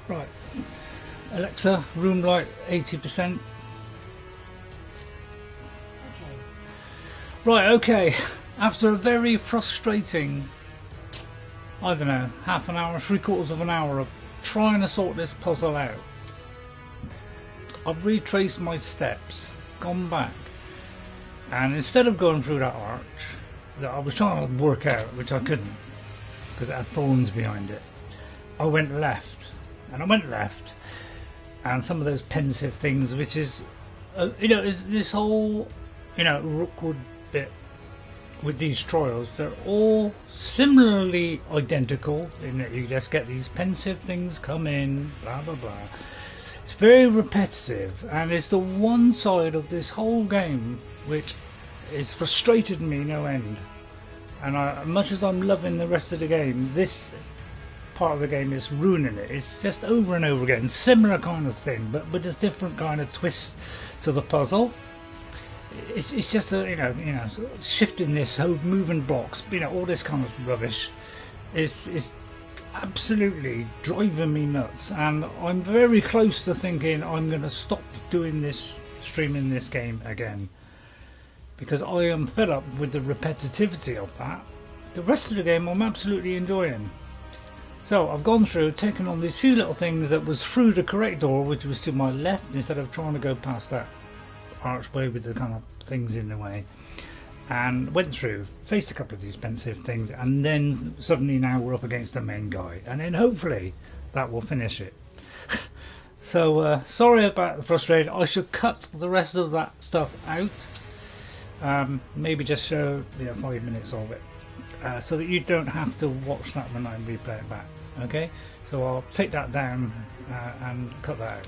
Right, Alexa, room light 80%. Right, okay, after a very frustrating, I don't know, half an hour, 3/4 of an hour of trying to sort this puzzle out, I've retraced my steps, gone back, and instead of going through that arch that I was trying to work out, which I couldn't because it had thorns behind it, I went left. And I went left, and some of those pensive things, which is, you know, is this whole, you know, Rookwood bit with these trials, they're all similarly identical in that you just get these pensive things come in, blah blah blah. It's very repetitive, and it's the one side of this whole game which is frustrated me no end. And as much as I'm loving the rest of the game, this part of the game is ruining it. It's just over and over again, similar kind of thing, but with a different kind of twist to the puzzle. It's just a, you know, shifting this, whole moving blocks, you know, all this kind of rubbish is absolutely driving me nuts. And I'm very close to thinking I'm going to stop doing this, streaming this game again, because I am fed up with the repetitivity of that. The rest of the game I'm absolutely enjoying. So I've gone through, taken on these few little things that was through the correct door, which was to my left, instead of trying to go past that archway with the kind of things in the way, and went through, faced a couple of these pensive things, and then suddenly now we're up against the main guy, and then hopefully that will finish it. So sorry about the frustration. I should cut the rest of that stuff out, maybe just show 5 minutes of it, so that you don't have to watch that when I replay it back. Okay, so I'll take that down and cut that out.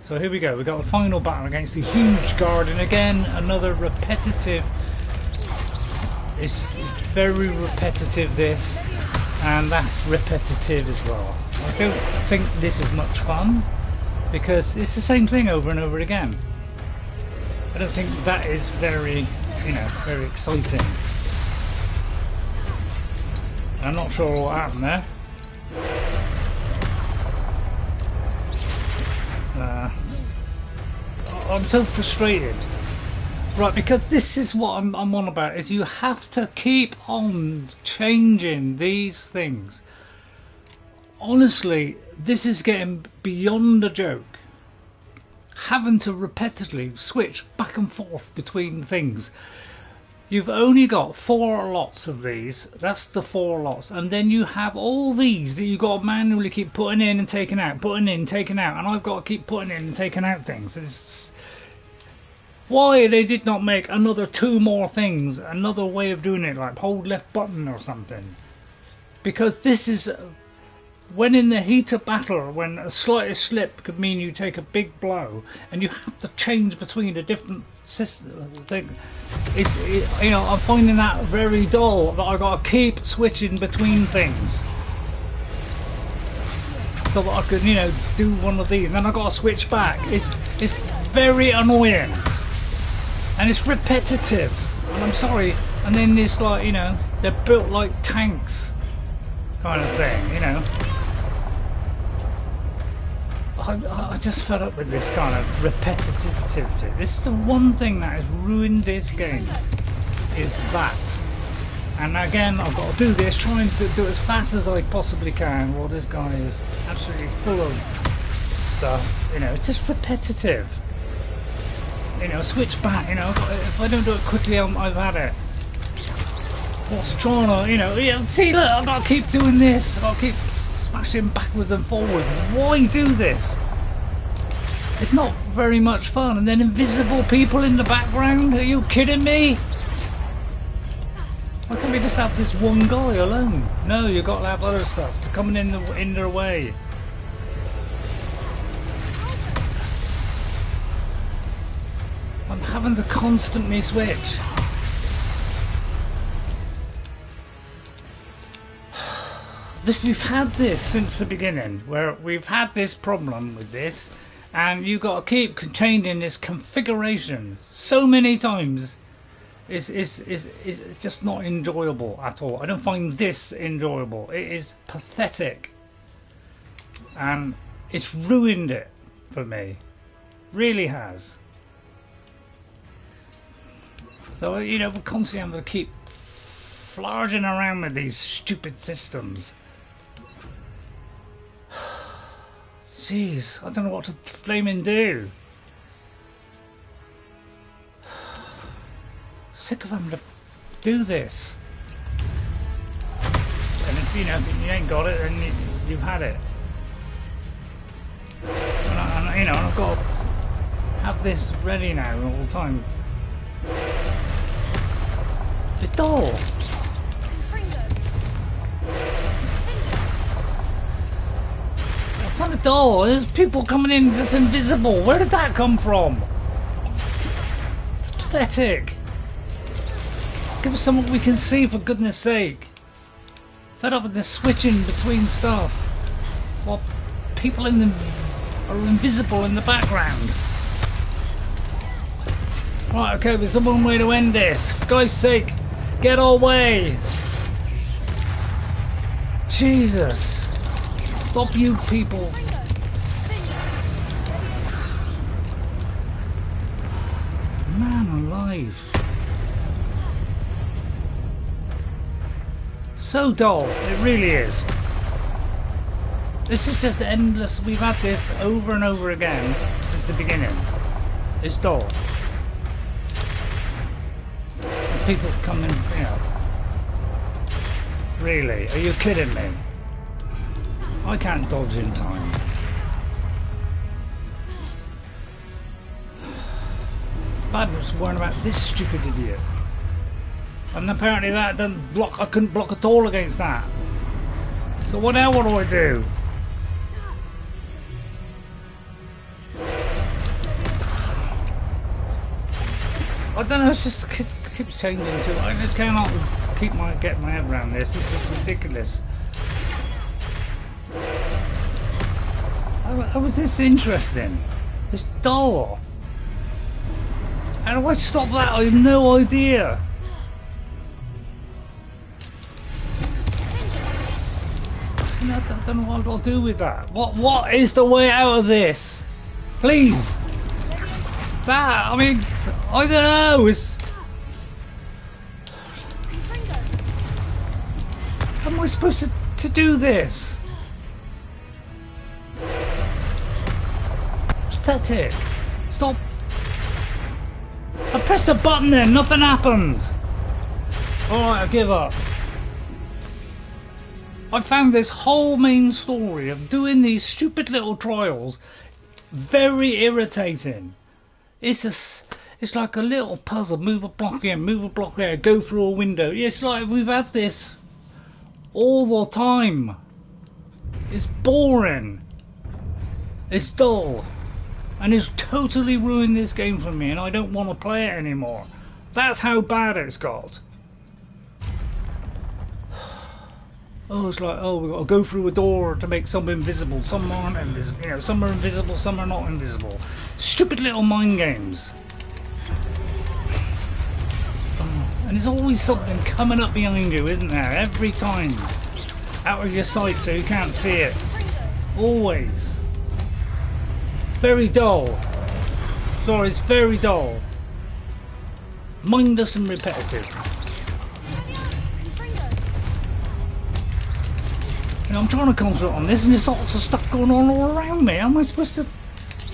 So here we go, we've got a final battle against the huge garden again, another repetitive, it's very repetitive this, and that's repetitive as well. I don't think this is much fun, because it's the same thing over and over again. I don't think that is very, very exciting. I'm not sure what happened there. I'm so frustrated, right? Because this is what I'm on about. Is you have to keep on changing these things. Honestly, this is getting beyond a joke. Having to repeatedly switch back and forth between things. You've only got 4 lots of these, that's the 4 lots, and then you have all these that you've got to manually keep putting in and taking out, putting in, taking out, and I've got to keep putting in and taking out things. It's why they did not make another 2 more things, another way of doing it, like hold left button or something. Because this is, when in the heat of battle, when a slightest slip could mean you take a big blow, and you have to change between the different system thing. I'm finding that very dull, that I got to keep switching between things so that I could, do one of these, and then I got to switch back. It's very annoying, and it's repetitive, and I'm sorry. And then it's like, they're built like tanks kind of thing, I just fed up with this kind of repetitivity. This is the one thing that has ruined this game, is that. And again, I've got to do this, trying to do it as fast as I possibly can, while this guy is absolutely full of stuff. It's just repetitive. Switch back, if I don't do it quickly, I've had it. What's trying to, see, look, I've got to keep doing this, I've got to keep smashing backwards and forwards. Why do this? It's not very much fun. And then invisible people in the background, are you kidding me? Why can't we just have this one guy alone? No, you've got to have other stuff coming in their way. I'm having to constantly switch. We've had this since the beginning, where we've had this problem with this, and you've got to keep changing this configuration so many times. It's just not enjoyable at all. I don't find this enjoyable. It is pathetic, and It's ruined it for me. Really has. So, you know, we're constantly having to keep flogging around with these stupid systems. Jeez, I don't know what to flaming do. Sick of having to do this. And if you know if you ain't got it, then you've had it. And you know, I've got to have this ready now all the time. The door. I found the door. There's people coming in that's invisible. Where did that come from? It's pathetic. Give us something we can see, for goodness sake. Fed up with this switching between stuff while people in them are invisible in the background. Right, okay, there's one way to end this. For God's sake, get away! Jesus! Stop you people! Man alive! So dull, it really is. This is just endless. We've had this over and over again since the beginning. It's dull. And people come in, you know. Really? Are you kidding me? I can't dodge in time. Bad was worrying about this stupid idiot. And apparently that doesn't block. I couldn't block at all against that. So what else do I do? I don't know. It's just keeps changing too. I just cannot get my head around this. This is ridiculous. How was this interesting? It's dull. How do I stop that? I have no idea. I don't know what I'll do with that. What is the way out of this? Please. That, I mean, I don't know. How am I supposed to do this? That's it. Stop. I pressed a button then, nothing happened. Alright, I give up. I found this whole main story of doing these stupid little trials very irritating. It's like a little puzzle. Move a block here, move a block there, go through a window. It's like we've had this all the time. It's boring. It's dull. And it's totally ruined this game for me, and I don't want to play it anymore. That's how bad it's got. Oh, it's like, oh, we've got to go through a door to make some invisible. Some aren't invisible. You know, some are invisible, some are not invisible. Stupid little mind games. Oh, and there's always something coming up behind you, isn't there? Every time. Out of your sight so you can't see it. Always. Very dull. Sorry, it's very dull. Mindless and repetitive. You know, I'm trying to concentrate on this and there's lots of stuff going on all around me. How am I supposed to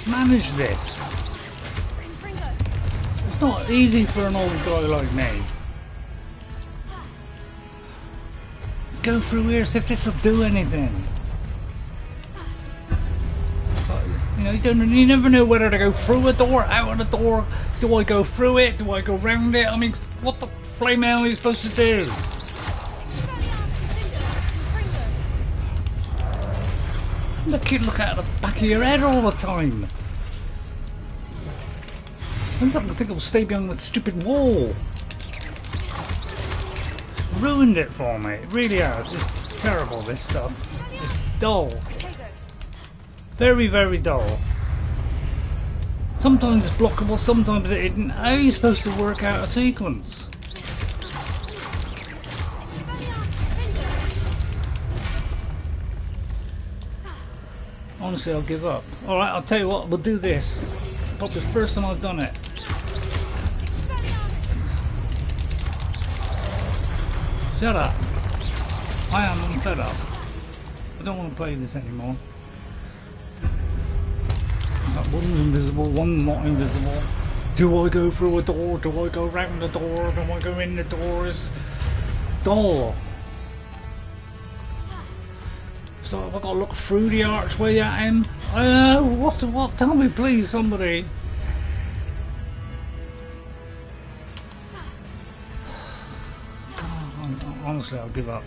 manage this? It's not easy for an old guy like me. Let's go through here, see if this will do anything. But, you know, you never know whether to go through a door, out of the door. Do I go through it? Do I go round it? I mean, what the flame hell are you supposed to do? Look, you look out the back of your head all the time. I don't think it'll stay behind the stupid wall. It's ruined it for me. It really has. It's terrible, this stuff. It's dull. Very, very dull. Sometimes it's blockable, sometimes it isn't. How are you supposed to work out a sequence? Honestly, I'll give up. Alright, I'll tell you what, we'll do this. Probably the first time I've done it. Shut up. I am fed up. I don't want to play this anymore. That one's invisible, one's not invisible. Do I go through a door? Do I go round the door? Do I go in the doors? Door. So have I got to look through the archway at him? What? Tell me please, somebody. God, honestly, I'll give up.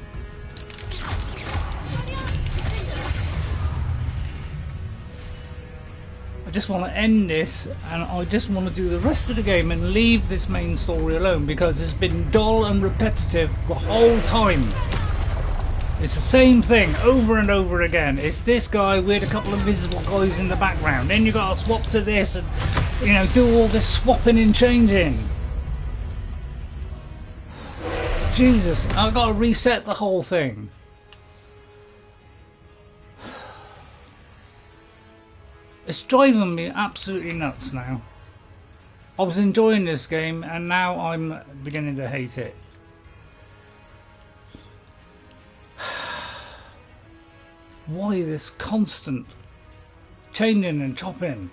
I just want to end this, and I just want to do the rest of the game and leave this main story alone, because it's been dull and repetitive the whole time. It's the same thing over and over again. It's this guy with a couple of visible guys in the background. Then you got to swap to this and, you know, do all this swapping and changing. Jesus, I've got to reset the whole thing. It's driving me absolutely nuts now. I was enjoying this game and now I'm beginning to hate it. Why this constant changing and chopping?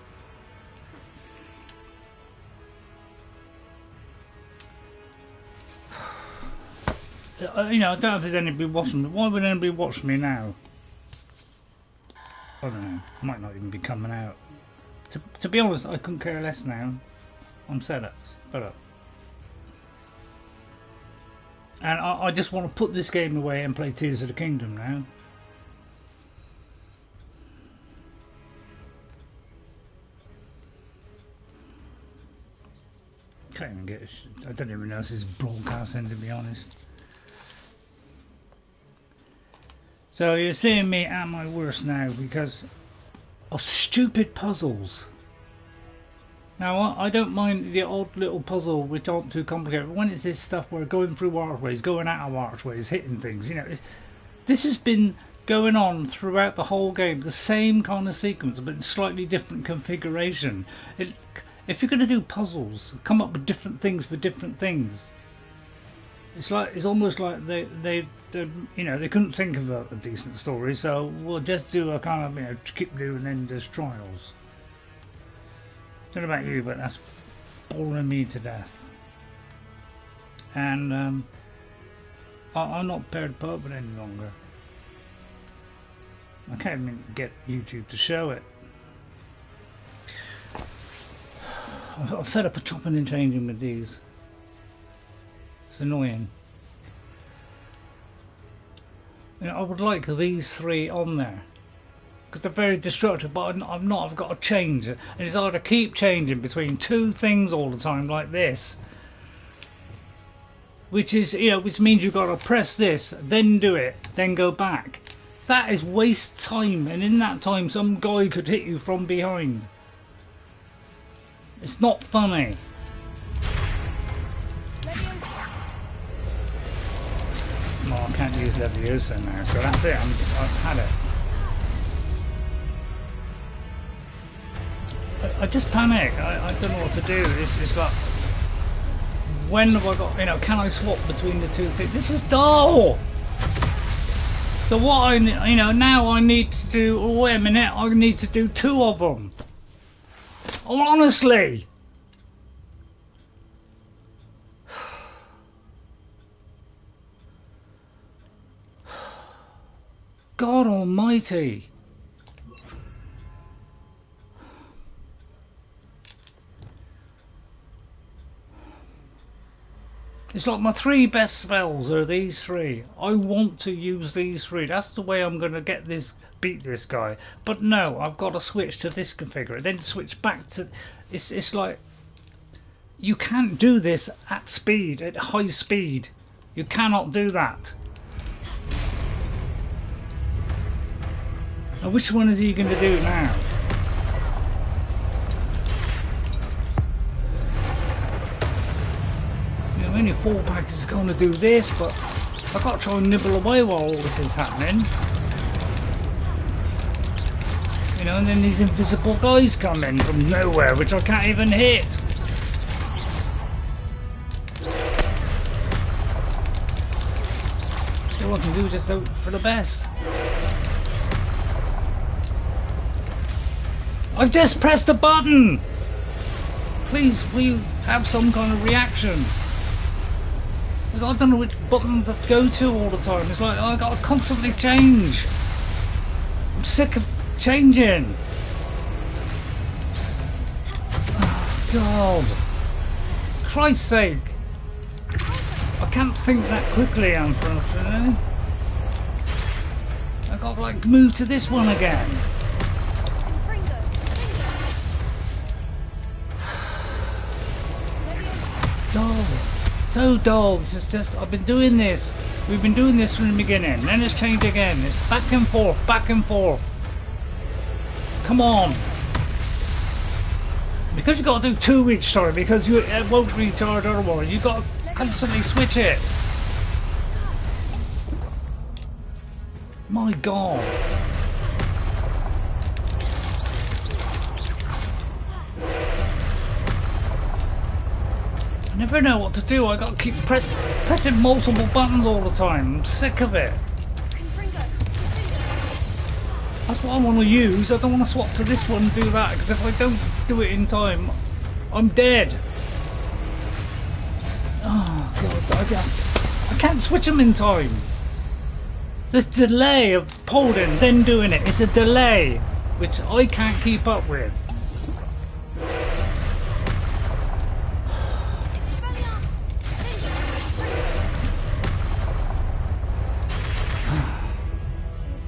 You know, I don't know if there's anybody watching me. Why would anybody watch me now? I don't know. Might not even be coming out. To be honest, I couldn't care less now. I'm fed up. And I just want to put this game away and play Tears of the Kingdom now. Can't even get. I don't even know if this is broadcasting, to be honest. So you're seeing me at my worst now because of stupid puzzles. Now I don't mind the odd little puzzle which aren't too complicated, but when it's this stuff where going through archways, going out of archways, hitting things, you know, this has been going on throughout the whole game. The same kind of sequence, but in slightly different configuration. If you're going to do puzzles, come up with different things for different things. It's almost like they you know, they couldn't think of a decent story, so we'll just do a kind of, you know, keep doing endless trials. I don't know about you, but that's boring me to death. And I'm not prepared to put up with it any longer. I can't even get YouTube to show it. I'm fed up of chopping and changing with these. It's annoying. You know, I would like these three on there because they're very destructive, but I'm not. I've got to change it, and it's hard to keep changing between two things all the time like this. Which is, you know, which means you've got to press this, then do it, then go back. That is waste time, and in that time, some guy could hit you from behind. It's not funny. No, I can't use Leviosa now, so that's it. I've had it. I just panic. I don't know what to do. It's like, when have I got? You know, can I swap between the two things? This is dull. So what you know, now I need to do. Oh, wait a minute. I need to do two of them. Oh, honestly. God almighty. It's like my three best spells are these three. I want to use these three. That's the way I'm going to get this, beat this guy. But no, I've got to switch to this configurator, then switch back to. It's like you can't do this at speed, at high speed. You cannot do that. Now, which one is he going to do now? Only 4 packs is going to do this, but I've got to try and nibble away while all this is happening. You know, and then these invisible guys come in from nowhere, which I can't even hit. All I can do is just hope for the best. I've just pressed a button! Please, will you have some kind of reaction? I don't know which button to go to all the time. It's like I gotta constantly change. I'm sick of changing. Oh, God. Christ's sake. I can't think that quickly, unfortunately. I gotta like move to this one again. Dull. So dull. This is just, I've been doing this. We've been doing this from the beginning. Then it's changed again. It's back and forth, back and forth. Come on. Because you got to do 2 each time, because it won't recharge otherwise. You got to constantly switch it. My God. I never know what to do. I got to keep pressing multiple buttons all the time. I'm sick of it. That's what I want to use. I don't want to swap to this one and do that, because if I don't do it in time, I'm dead. Oh God, I can't switch them in time. This delay of holding, then doing it. It's a delay, which I can't keep up with.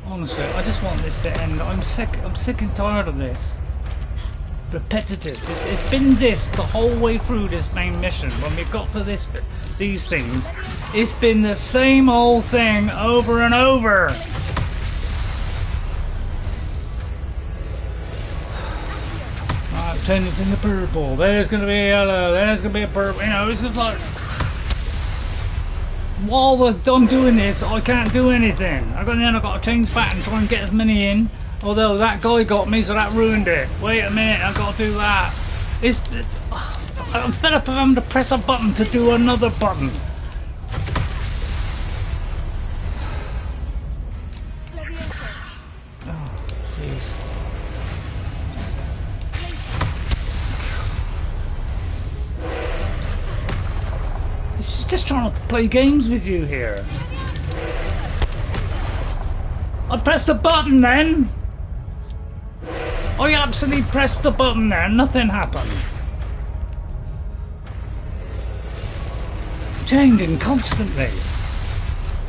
Honestly, I just want this to end. I'm sick and tired of this. Repetitive. It's been this the whole way through this main mission. When we got to these things, it's been the same old thing over and over. Right, turn it into purple. There's gonna be a yellow. There's gonna be a purple. You know, it's just like, while I'm doing this, I can't do anything. I've got to change back and try and get as many in. Although that guy got me, so that ruined it. Wait a minute, I've got to do that. I'm fed up of having to press a button to do another button. Oh, jeez. She's just trying to play games with you here. I pressed the button then. I absolutely pressed the button there, nothing happened. Changing constantly.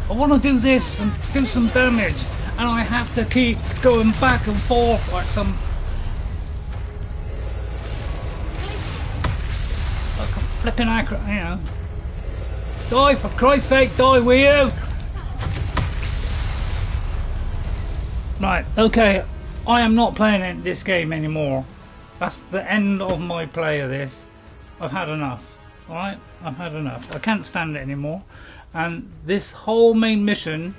I want to do this and do some damage, and I have to keep going back and forth like some like a flipping acro, you know. Die, for Christ's sake, die, will you? Right, okay. I am not playing this game anymore. That's the end of my play of this. I've had enough. Alright? I've had enough. I can't stand it anymore. And this whole main mission,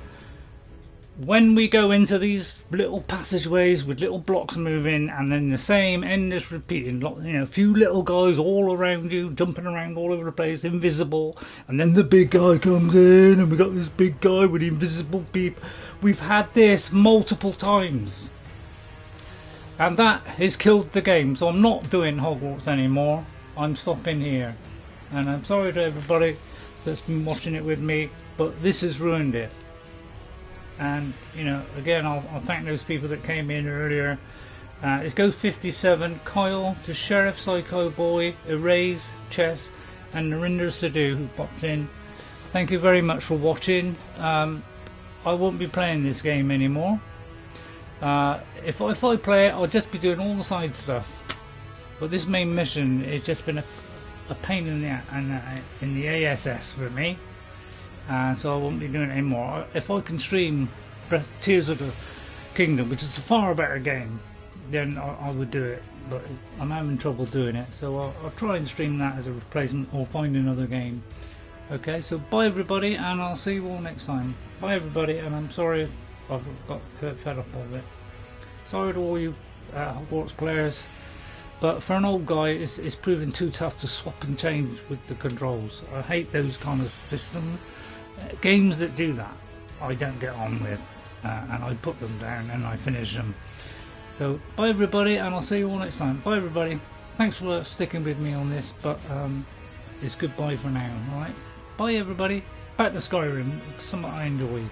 when we go into these little passageways with little blocks moving, and then the same endless repeating, you know, a few little guys all around you, jumping around all over the place, invisible, and then the big guy comes in, and we got this big guy with invisible people. We've had this multiple times. And that has killed the game, so I'm not doing Hogwarts anymore. I'm stopping here. And I'm sorry to everybody that's been watching it with me, but this has ruined it. And, you know, again, I'll thank those people that came in earlier. It's Go57, Kyle, the Sheriff Psycho Boy, Erase, Chess, and Narinder Sidhu who popped in. Thank you very much for watching. I won't be playing this game anymore. If I play it, I'll just be doing all the side stuff. But this main mission has just been a pain in the ASS for me. So I won't be doing it anymore. If I can stream Tears of the Kingdom, which is a far better game, then I would do it. But I'm having trouble doing it, so I'll try and stream that as a replacement or find another game. Okay, so bye everybody, and I'll see you all next time. Bye everybody, and I'm sorry if I've got fed up of it. Sorry to all you Hogwarts players. But for an old guy, it's proving too tough to swap and change with the controls. I hate those kind of systems. Games that do that, I don't get on with, and I put them down and I finish them. So, bye everybody, and I'll see you all next time. Bye everybody. Thanks for sticking with me on this, but it's goodbye for now, alright? Bye everybody. Back to Skyrim, something I enjoy.